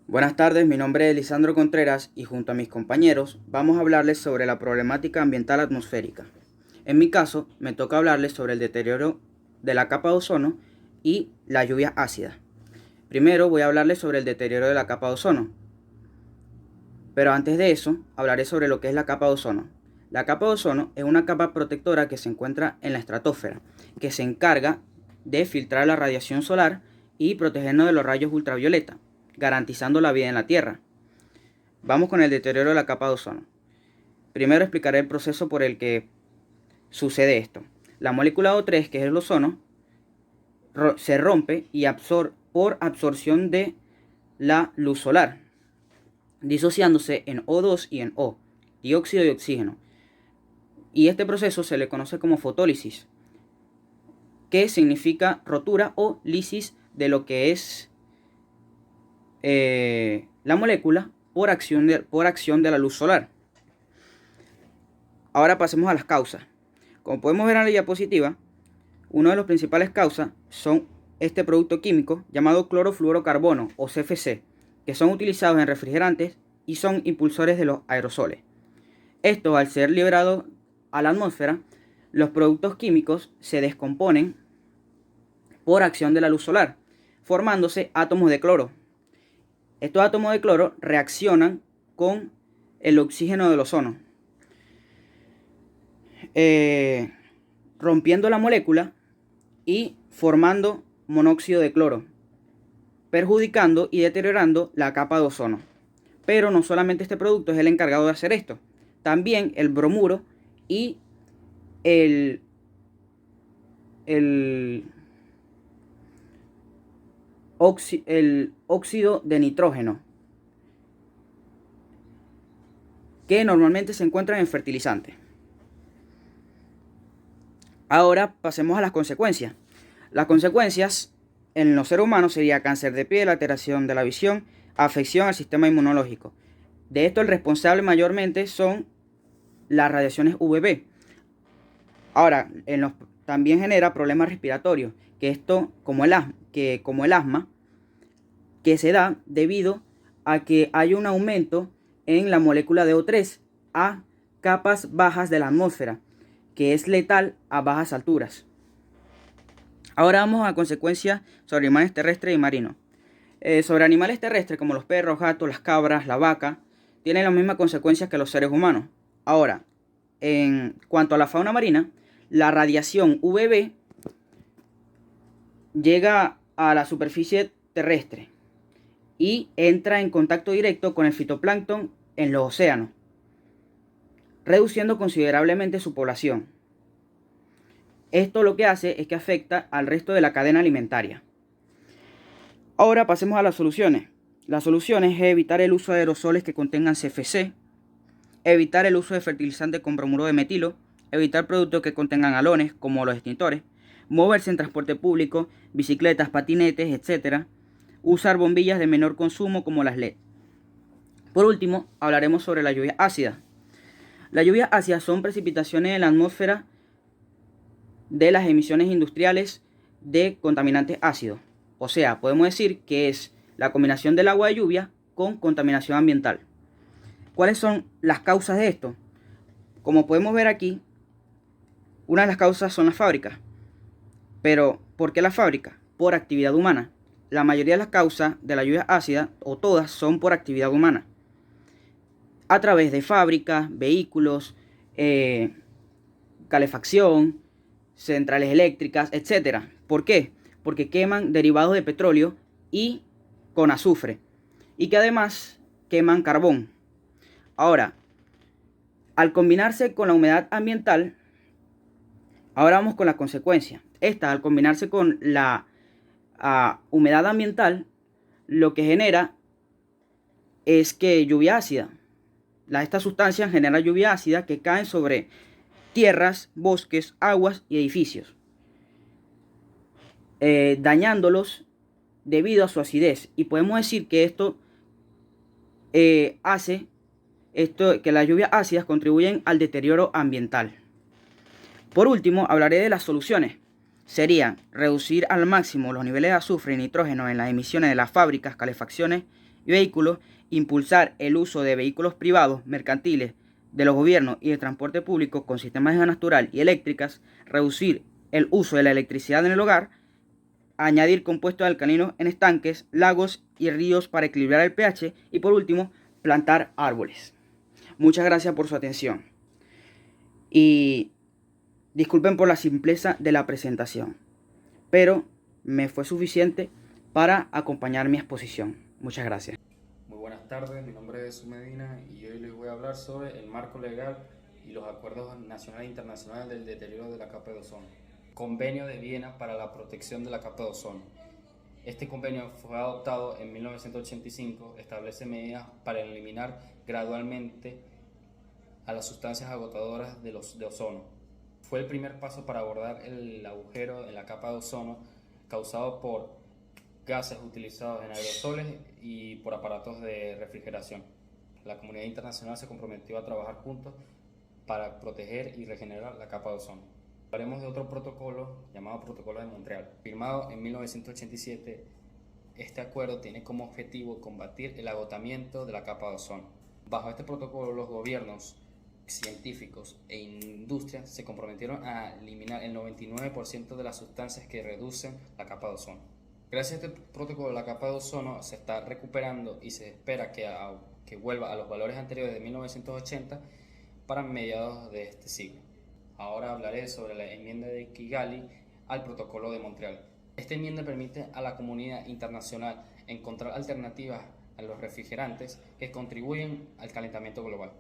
Buenas tardes, mi nombre es Lisandro Contreras y junto a mis compañeros vamos a hablarles sobre la problemática ambiental atmosférica. En mi caso, me toca hablarles sobre el deterioro de la capa de ozono y la lluvia ácida. Primero voy a hablarles sobre el deterioro de la capa de ozono, pero antes de eso hablaré sobre lo que es la capa de ozono. La capa de ozono es una capa protectora que se encuentra en la estratosfera, que se encarga de filtrar la radiación solar y protegernos de los rayos ultravioleta, garantizando la vida en la Tierra. Vamos con el deterioro de la capa de ozono. Primero explicaré el proceso por el que sucede esto. La molécula O3, que es el ozono, se rompe y por absorción de la luz solar, disociándose en O2 y en O, dióxido de oxígeno. Y este proceso se le conoce como fotólisis, que significa rotura o lisis de lo que es la molécula por acción de la luz solar. Ahora pasemos a las causas. Como podemos ver en la diapositiva, una de las principales causas son este producto químico llamado clorofluorocarbono o CFC, que son utilizados en refrigerantes y son impulsores de los aerosoles. Estos, al ser liberados a la atmósfera, los productos químicos se descomponen por acción de la luz solar, formándose átomos de cloro. Estos átomos de cloro reaccionan con el oxígeno del ozono, rompiendo la molécula y formando monóxido de cloro, perjudicando y deteriorando la capa de ozono. Pero no solamente este producto es el encargado de hacer esto, también el bromuro y el, el, el óxido de nitrógeno, que normalmente se encuentran en fertilizantes. Ahora pasemos a las consecuencias. Las consecuencias en los seres humanos sería cáncer de piel, alteración de la visión, afección al sistema inmunológico. De esto el responsable mayormente son las radiaciones UVB. Ahora, también genera problemas respiratorios, que esto como el asma, que se da debido a que hay un aumento en la molécula de O3 a capas bajas de la atmósfera, que es letal a bajas alturas. Ahora vamos a consecuencias sobre animales terrestres y marinos. Sobre animales terrestres como los perros, gatos, las cabras, la vaca, tienen las mismas consecuencias que los seres humanos. Ahora, en cuanto a la fauna marina, la radiación UVB llega a la superficie terrestre y entra en contacto directo con el fitoplancton en los océanos, reduciendo considerablemente su población. Esto lo que hace es que afecta al resto de la cadena alimentaria. Ahora pasemos a las soluciones. Las soluciones es evitar el uso de aerosoles que contengan CFC, evitar el uso de fertilizantes con bromuro de metilo, evitar productos que contengan halones como los extintores, moverse en transporte público, bicicletas, patinetes, etc. Usar bombillas de menor consumo como las LED. Por último, hablaremos sobre la lluvia ácida. Las lluvias ácidas son precipitaciones en la atmósfera de las emisiones industriales de contaminantes ácidos. O sea, podemos decir que es la combinación del agua de lluvia con contaminación ambiental. ¿Cuáles son las causas de esto? Como podemos ver aquí, una de las causas son las fábricas. Pero, ¿por qué las fábricas? Por actividad humana. La mayoría de las causas de la lluvia ácida, o todas, son por actividad humana. A través de fábricas, vehículos, calefacción, centrales eléctricas, etc. ¿Por qué? Porque queman derivados de petróleo y con azufre. Y que además queman carbón. Ahora, al combinarse con la humedad ambiental, ahora vamos con las consecuencias. Esta, al combinarse con la humedad ambiental, lo que genera es que lluvia ácida. Estas sustancias generan lluvia ácida que caen sobre tierras, bosques, aguas y edificios, dañándolos debido a su acidez. Y podemos decir que esto hace que las lluvias ácidas contribuyen al deterioro ambiental. Por último, hablaré de las soluciones. Serían reducir al máximo los niveles de azufre y nitrógeno en las emisiones de las fábricas, calefacciones y vehículos, impulsar el uso de vehículos privados, mercantiles, de los gobiernos y de transporte público con sistemas de gas natural y eléctricas, reducir el uso de la electricidad en el hogar, añadir compuestos alcalinos en estanques, lagos y ríos para equilibrar el pH y por último, plantar árboles. Muchas gracias por su atención y disculpen por la simpleza de la presentación, pero me fue suficiente para acompañar mi exposición. Muchas gracias. Muy buenas tardes, mi nombre es Jesús Medina y hoy les voy a hablar sobre el marco legal y los acuerdos nacionales e internacionales del deterioro de la capa de ozono. Convenio de Viena para la protección de la capa de ozono. Este convenio fue adoptado en 1985, establece medidas para eliminar gradualmente a las sustancias agotadoras de ozono. Fue el primer paso para abordar el agujero en la capa de ozono causado por gases utilizados en aerosoles y por aparatos de refrigeración. La comunidad internacional se comprometió a trabajar juntos para proteger y regenerar la capa de ozono. Hablaremos de otro protocolo llamado Protocolo de Montreal. Firmado en 1987, este acuerdo tiene como objetivo combatir el agotamiento de la capa de ozono. Bajo este protocolo, los gobiernos, científicos e industrias se comprometieron a eliminar el 99% de las sustancias que reducen la capa de ozono. Gracias a este protocolo, la capa de ozono se está recuperando y se espera que vuelva a los valores anteriores de 1980 para mediados de este siglo. Ahora hablaré sobre la enmienda de Kigali al Protocolo de Montreal. Esta enmienda permite a la comunidad internacional encontrar alternativas a los refrigerantes que contribuyen al calentamiento global.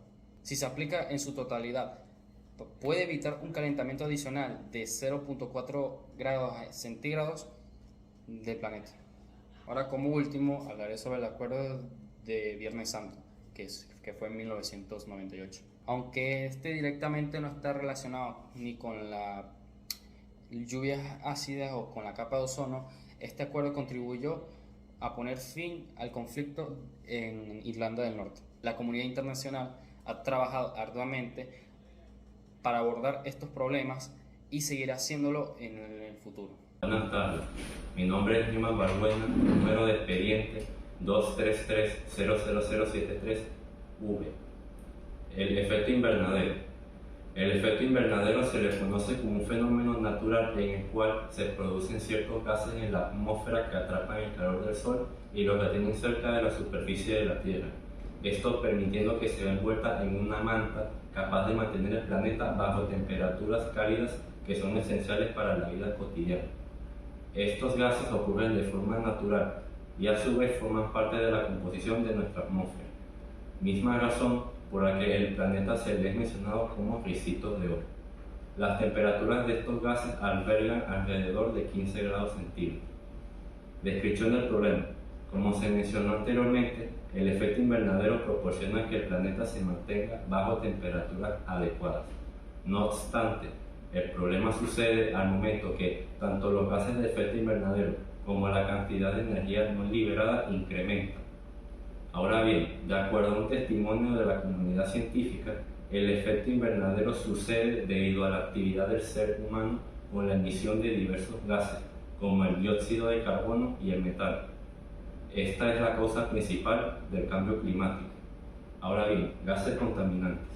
Si se aplica en su totalidad, puede evitar un calentamiento adicional de 0.4 grados centígrados del planeta. Ahora, como último, hablaré sobre el acuerdo de Viernes Santo, que fue en 1998. Aunque este directamente no está relacionado ni con las lluvias ácidas o con la capa de ozono, este acuerdo contribuyó a poner fin al conflicto en Irlanda del Norte. La comunidad internacional ha trabajado arduamente para abordar estos problemas y seguirá haciéndolo en el futuro. Buenas tardes, mi nombre es Nima Barbuena, número de expediente 233-00073-V. El efecto invernadero. El efecto invernadero se le conoce como un fenómeno natural en el cual se producen ciertos gases en la atmósfera que atrapan el calor del sol y lo retienen cerca de la superficie de la Tierra. Esto permitiendo que se vea envuelta en una manta capaz de mantener el planeta bajo temperaturas cálidas que son esenciales para la vida cotidiana. Estos gases ocurren de forma natural y a su vez forman parte de la composición de nuestra atmósfera, misma razón por la que el planeta se le es mencionado como ricitos de oro. Las temperaturas de estos gases albergan alrededor de 15 grados centígrados. Descripción del problema. Como se mencionó anteriormente, el efecto invernadero proporciona que el planeta se mantenga bajo temperaturas adecuadas. No obstante, el problema sucede al momento que tanto los gases de efecto invernadero como la cantidad de energía no liberada incrementan. Ahora bien, de acuerdo a un testimonio de la comunidad científica, el efecto invernadero sucede debido a la actividad del ser humano con la emisión de diversos gases, como el dióxido de carbono y el metano. Esta es la causa principal del cambio climático. Ahora bien, gases contaminantes.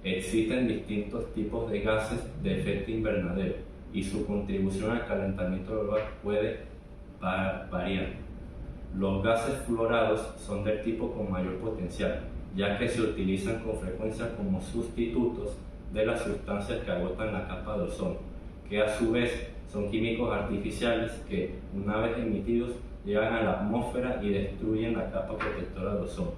Existen distintos tipos de gases de efecto invernadero y su contribución al calentamiento global puede variar. Los gases fluorados son del tipo con mayor potencial, ya que se utilizan con frecuencia como sustitutos de las sustancias que agotan la capa de ozono, que a su vez son químicos artificiales que, una vez emitidos, llegan a la atmósfera y destruyen la capa protectora de ozono.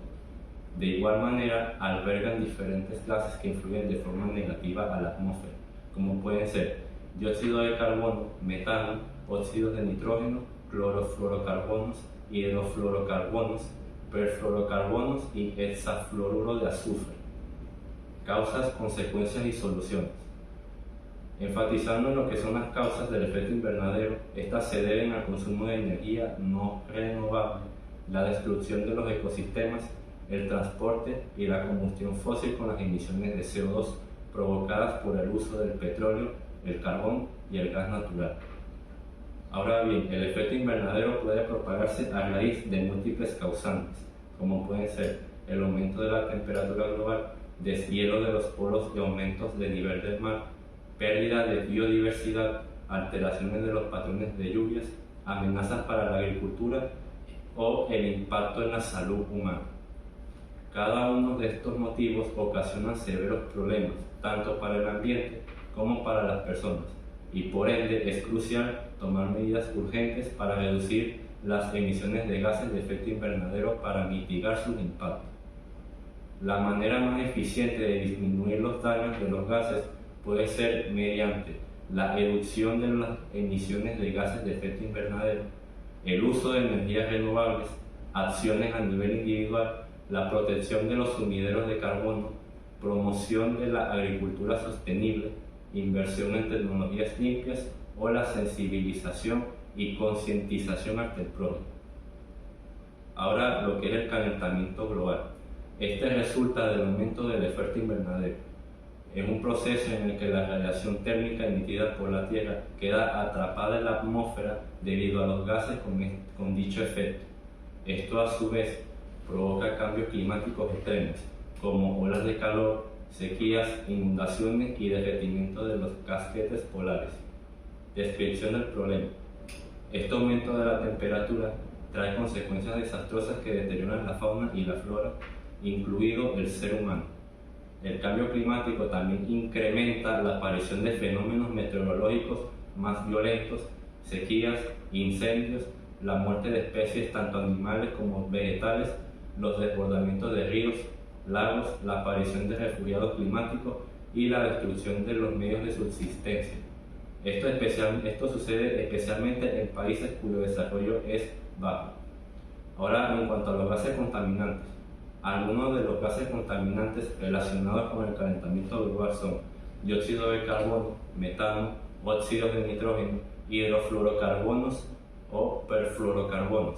De igual manera, albergan diferentes gases que influyen de forma negativa a la atmósfera, como pueden ser dióxido de carbono, metano, óxidos de nitrógeno, clorofluorocarbonos, hidrofluorocarbonos, perfluorocarbonos y hexafluoruro de azufre. Causas, consecuencias y soluciones. Enfatizando en lo que son las causas del efecto invernadero, estas se deben al consumo de energía no renovable, la destrucción de los ecosistemas, el transporte y la combustión fósil con las emisiones de CO2 provocadas por el uso del petróleo, el carbón y el gas natural. Ahora bien, el efecto invernadero puede propagarse a raíz de múltiples causantes, como pueden ser el aumento de la temperatura global, deshielo de los polos y aumentos del nivel del mar, pérdida de biodiversidad, alteraciones de los patrones de lluvias, amenazas para la agricultura o el impacto en la salud humana. Cada uno de estos motivos ocasiona severos problemas, tanto para el ambiente como para las personas, y por ende es crucial tomar medidas urgentes para reducir las emisiones de gases de efecto invernadero para mitigar sus impactos. La manera más eficiente de disminuir los daños de los gases puede ser mediante la reducción de las emisiones de gases de efecto invernadero, el uso de energías renovables, acciones a nivel individual, la protección de los sumideros de carbono, promoción de la agricultura sostenible, inversión en tecnologías limpias o la sensibilización y concientización ante el prójimo. Ahora, lo que es el calentamiento global. Este resulta del aumento del efecto invernadero. Es un proceso en el que la radiación térmica emitida por la Tierra queda atrapada en la atmósfera debido a los gases con dicho efecto. Esto a su vez provoca cambios climáticos extremos, como olas de calor, sequías, inundaciones y derretimiento de los casquetes polares. Descripción del problema. Este aumento de la temperatura trae consecuencias desastrosas que deterioran la fauna y la flora, incluido el ser humano. El cambio climático también incrementa la aparición de fenómenos meteorológicos más violentos, sequías, incendios, la muerte de especies tanto animales como vegetales, los desbordamientos de ríos, lagos, la aparición de refugiados climáticos y la destrucción de los medios de subsistencia. Esto sucede especialmente en países cuyo desarrollo es bajo. Ahora, en cuanto a los gases contaminantes, algunos de los gases contaminantes relacionados con el calentamiento global son dióxido de carbono, metano, óxidos de nitrógeno, hidrofluorocarbonos o perfluorocarbonos.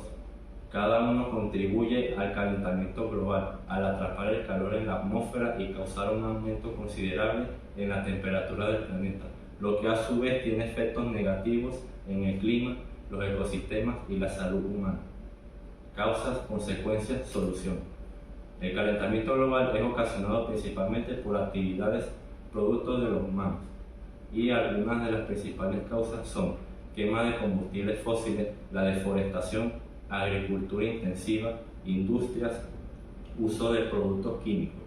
Cada uno contribuye al calentamiento global al atrapar el calor en la atmósfera y causar un aumento considerable en la temperatura del planeta, lo que a su vez tiene efectos negativos en el clima, los ecosistemas y la salud humana. Causas, consecuencias, solución. El calentamiento global es ocasionado principalmente por actividades producto de los humanos, y algunas de las principales causas son quema de combustibles fósiles, la deforestación, agricultura intensiva, industrias, uso de productos químicos.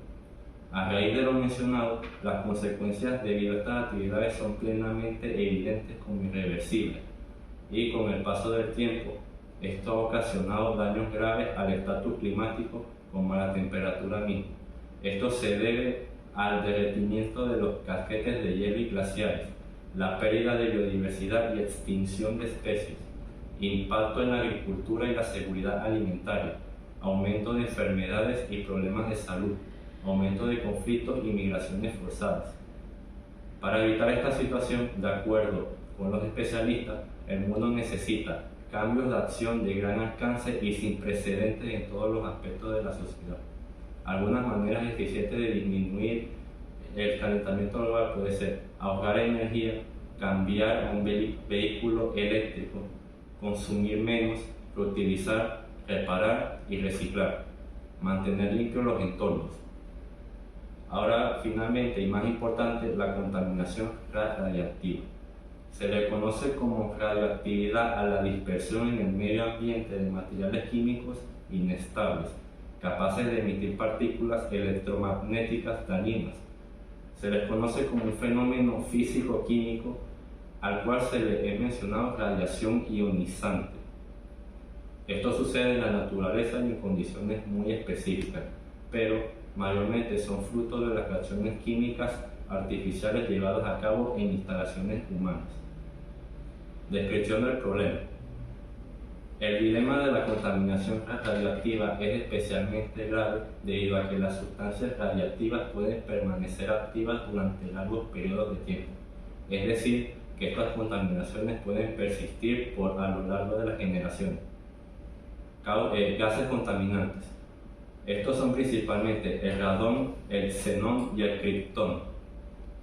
A raíz de lo mencionado, las consecuencias debido a estas actividades son plenamente evidentes como irreversibles, y con el paso del tiempo, esto ha ocasionado daños graves al estatus climático como a la temperatura misma. Esto se debe al derretimiento de los casquetes de hielo y glaciares, la pérdida de biodiversidad y extinción de especies, impacto en la agricultura y la seguridad alimentaria, aumento de enfermedades y problemas de salud, aumento de conflictos y migraciones forzadas. Para evitar esta situación, de acuerdo con los especialistas, el mundo necesita cambios de acción de gran alcance y sin precedentes en todos los aspectos de la sociedad. Algunas maneras eficientes de disminuir el calentamiento global puede ser ahorrar energía, cambiar a un vehículo eléctrico, consumir menos, reutilizar, reparar y reciclar, mantener limpios los entornos. Ahora, finalmente y más importante, la contaminación radiactiva. Se le conoce como radioactividad a la dispersión en el medio ambiente de materiales químicos inestables, capaces de emitir partículas electromagnéticas dañinas. Se les conoce como un fenómeno físico-químico al cual se le he mencionado radiación ionizante. Esto sucede en la naturaleza y en condiciones muy específicas, pero mayormente son fruto de las reacciones químicas artificiales llevadas a cabo en instalaciones humanas. Descripción del problema. El dilema de la contaminación radioactiva es especialmente grave debido a que las sustancias radiactivas pueden permanecer activas durante largos periodos de tiempo. Es decir, que estas contaminaciones pueden persistir a lo largo de las generaciones. Gases contaminantes. Estos son principalmente el radón, el xenón y el criptón.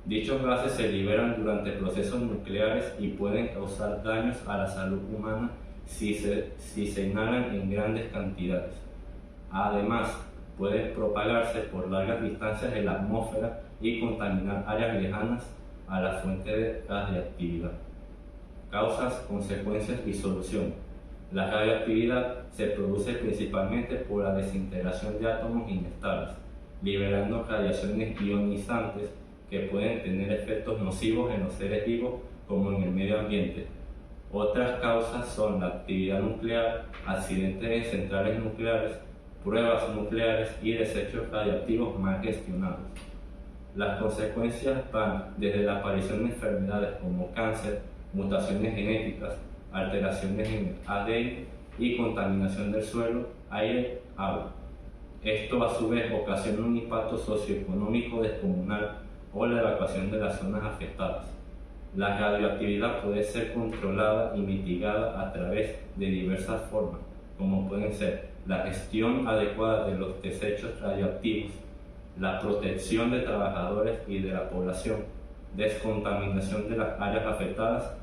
Dichos gases se liberan durante procesos nucleares y pueden causar daños a la salud humana si se inhalan en grandes cantidades. Además, puede propagarse por largas distancias en la atmósfera y contaminar áreas lejanas a la fuente de radiactividad. Causas, consecuencias y solución. La radioactividad se produce principalmente por la desintegración de átomos inestables, liberando radiaciones ionizantes que pueden tener efectos nocivos en los seres vivos como en el medio ambiente. Otras causas son la actividad nuclear, accidentes en centrales nucleares, pruebas nucleares y desechos radiactivos mal gestionados. Las consecuencias van desde la aparición de enfermedades como cáncer, mutaciones genéticas, alteraciones en el ADN y contaminación del suelo, aire, agua. Esto a su vez ocasiona un impacto socioeconómico descomunal o la evacuación de las zonas afectadas. La radioactividad puede ser controlada y mitigada a través de diversas formas, como pueden ser la gestión adecuada de los desechos radioactivos, la protección de trabajadores y de la población, descontaminación de las áreas afectadas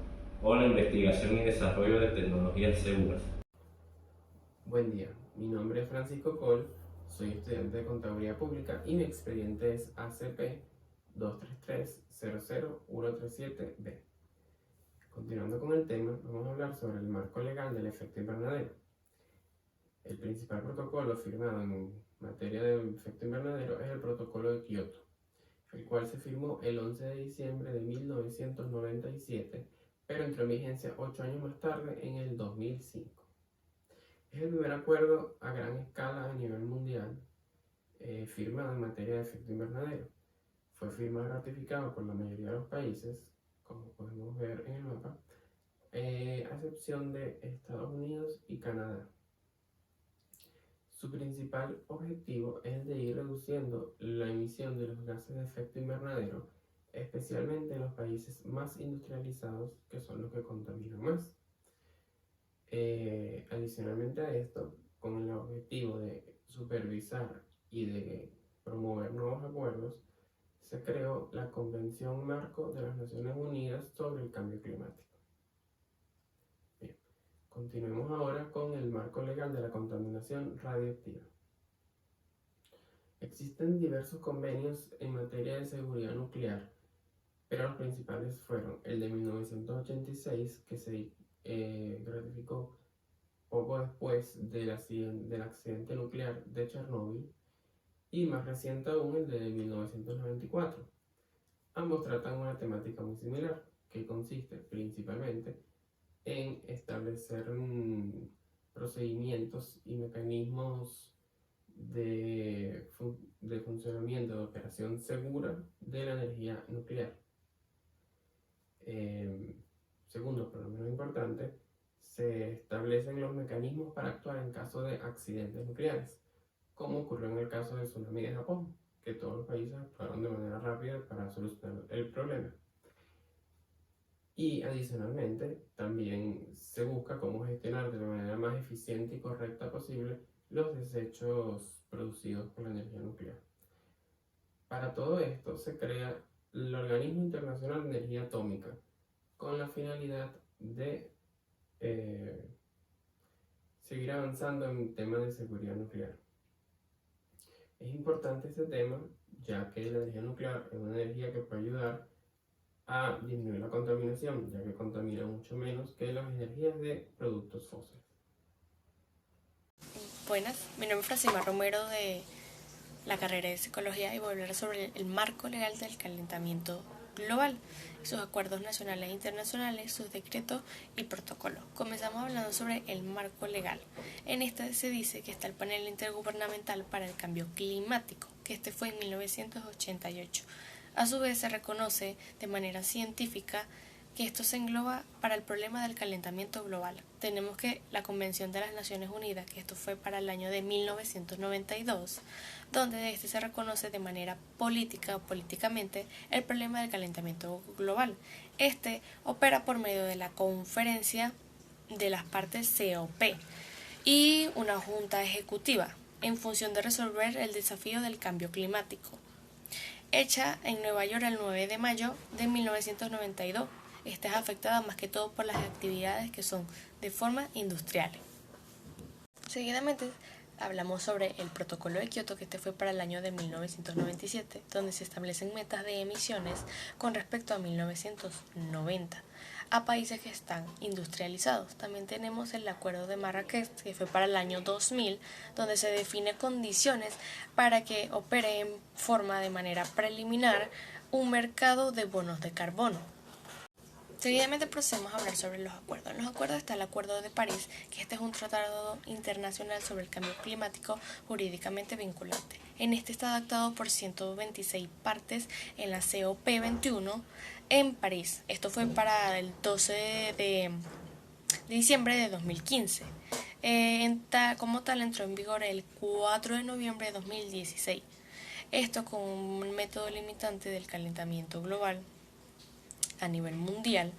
o la investigación y desarrollo de tecnologías seguras. Buen día, mi nombre es Francisco Col, soy estudiante de Contaduría Pública y mi expediente es ACP 233-00137-B. Continuando con el tema, vamos a hablar sobre el marco legal del efecto invernadero. El principal protocolo firmado en materia de efecto invernadero es el Protocolo de Kioto, el cual se firmó el 11 de diciembre de 1997, pero entró en vigencia 8 años más tarde, en el 2005. Es el primer acuerdo a gran escala a nivel mundial firmado en materia de efecto invernadero. Fue firmado y ratificado por la mayoría de los países, como podemos ver en el mapa, a excepción de Estados Unidos y Canadá. Su principal objetivo es el de ir reduciendo la emisión de los gases de efecto invernadero, especialmente en los países más industrializados, que son los que contaminan más. Adicionalmente a esto, con el objetivo de supervisar y de promover nuevos acuerdos, se creó la Convención Marco de las Naciones Unidas sobre el Cambio Climático. Bien, continuemos ahora con el marco legal de la contaminación radioactiva. Existen diversos convenios en materia de seguridad nuclear, pero los principales fueron el de 1986, que se ratificó poco después del accidente nuclear de Chernóbil, y más reciente aún el de 1994. Ambos tratan una temática muy similar, que consiste principalmente en establecer procedimientos y mecanismos de funcionamiento, de operación segura de la energía nuclear. Segundo, pero no menos importante, se establecen los mecanismos para actuar en caso de accidentes nucleares, como ocurrió en el caso del tsunami de Japón, que todos los países actuaron de manera rápida para solucionar el problema. Y adicionalmente, también se busca cómo gestionar de la manera más eficiente y correcta posible los desechos producidos por la energía nuclear. Para todo esto se crea el Organismo Internacional de Energía Atómica, con la finalidad de seguir avanzando en temas de seguridad nuclear. Es importante este tema, ya que la energía nuclear es una energía que puede ayudar a disminuir la contaminación, ya que contamina mucho menos que las energías de productos fósiles. Buenas, mi nombre es Francima Romero de la carrera de Psicología y voy a hablar sobre el marco legal del calentamiento global, sus acuerdos nacionales e internacionales, sus decretos y protocolos. Comenzamos hablando sobre el marco legal. En este se dice que está el panel intergubernamental para el cambio climático, que este fue en 1988. A su vez se reconoce de manera científica que esto se engloba para el problema del calentamiento global. Tenemos que la Convención de las Naciones Unidas, que esto fue para el año de 1992, donde este se reconoce de manera política o políticamente el problema del calentamiento global. Este opera por medio de la conferencia de las partes COP y una junta ejecutiva en función de resolver el desafío del cambio climático, hecha en Nueva York el 9 de mayo de 1992. Esta es afectada más que todo por las actividades que son de forma industrial. Seguidamente hablamos sobre el Protocolo de Kioto, que este fue para el año de 1997, donde se establecen metas de emisiones con respecto a 1990 a países que están industrializados. También tenemos el Acuerdo de Marrakech, que fue para el año 2000, donde se define condiciones para que opere en forma de manera preliminar un mercado de bonos de carbono. Seguidamente procedemos a hablar sobre los acuerdos. En los acuerdos está el Acuerdo de París, que este es un tratado internacional sobre el cambio climático jurídicamente vinculante. En este está adaptado por 126 partes en la COP21 en París. Esto fue para el 12 de diciembre de 2015. Como tal entró en vigor el 4 de noviembre de 2016. Esto con un método limitante del calentamiento global a nivel mundial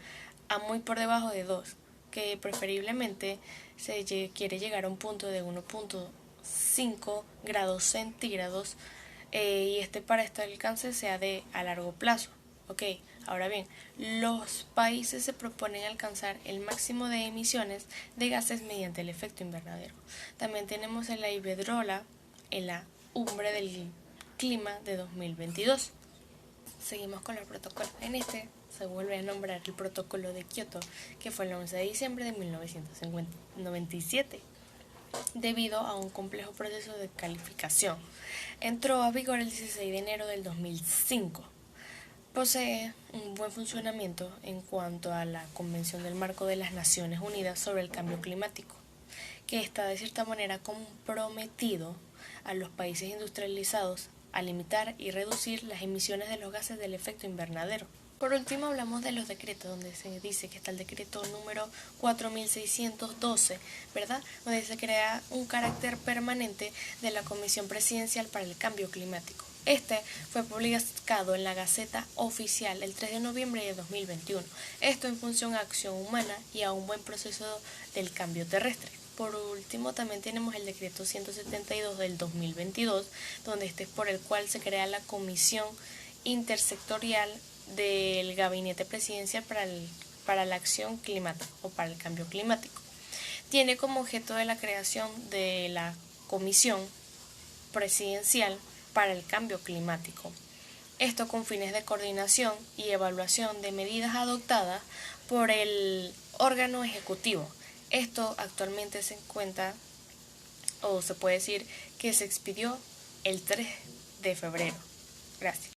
a muy por debajo de 2, que preferiblemente se quiere llegar a un punto de 1.5 grados centígrados y para este alcance sea de a largo plazo. Ahora bien, los países se proponen alcanzar el máximo de emisiones de gases mediante el efecto invernadero. También tenemos en la Iberdrola, en la Cumbre del Clima de 2022. Seguimos con el protocolo. En este se vuelve a nombrar el Protocolo de Kioto, que fue el 11 de diciembre de 1997, debido a un complejo proceso de calificación. Entró a vigor el 16 de enero del 2005. Posee un buen funcionamiento en cuanto a la Convención del Marco de las Naciones Unidas sobre el Cambio Climático, que está de cierta manera comprometido a los países industrializados a limitar y reducir las emisiones de los gases del efecto invernadero. Por último hablamos de los decretos, donde se dice que está el decreto número 4612, ¿verdad? Donde se crea un carácter permanente de la Comisión Presidencial para el Cambio Climático. Este fue publicado en la Gaceta Oficial el 3 de noviembre de 2021. Esto en función a acción humana y a un buen proceso del cambio terrestre. Por último, también tenemos el decreto 172 del 2022, donde este es por el cual se crea la Comisión Intersectorial del Gabinete Presidencial para la Acción Climática o para el Cambio Climático. Tiene como objeto de la creación de la Comisión Presidencial para el Cambio Climático. Esto con fines de coordinación y evaluación de medidas adoptadas por el órgano ejecutivo. Esto actualmente se encuentra, o se puede decir que se expidió el 3 de febrero. Gracias.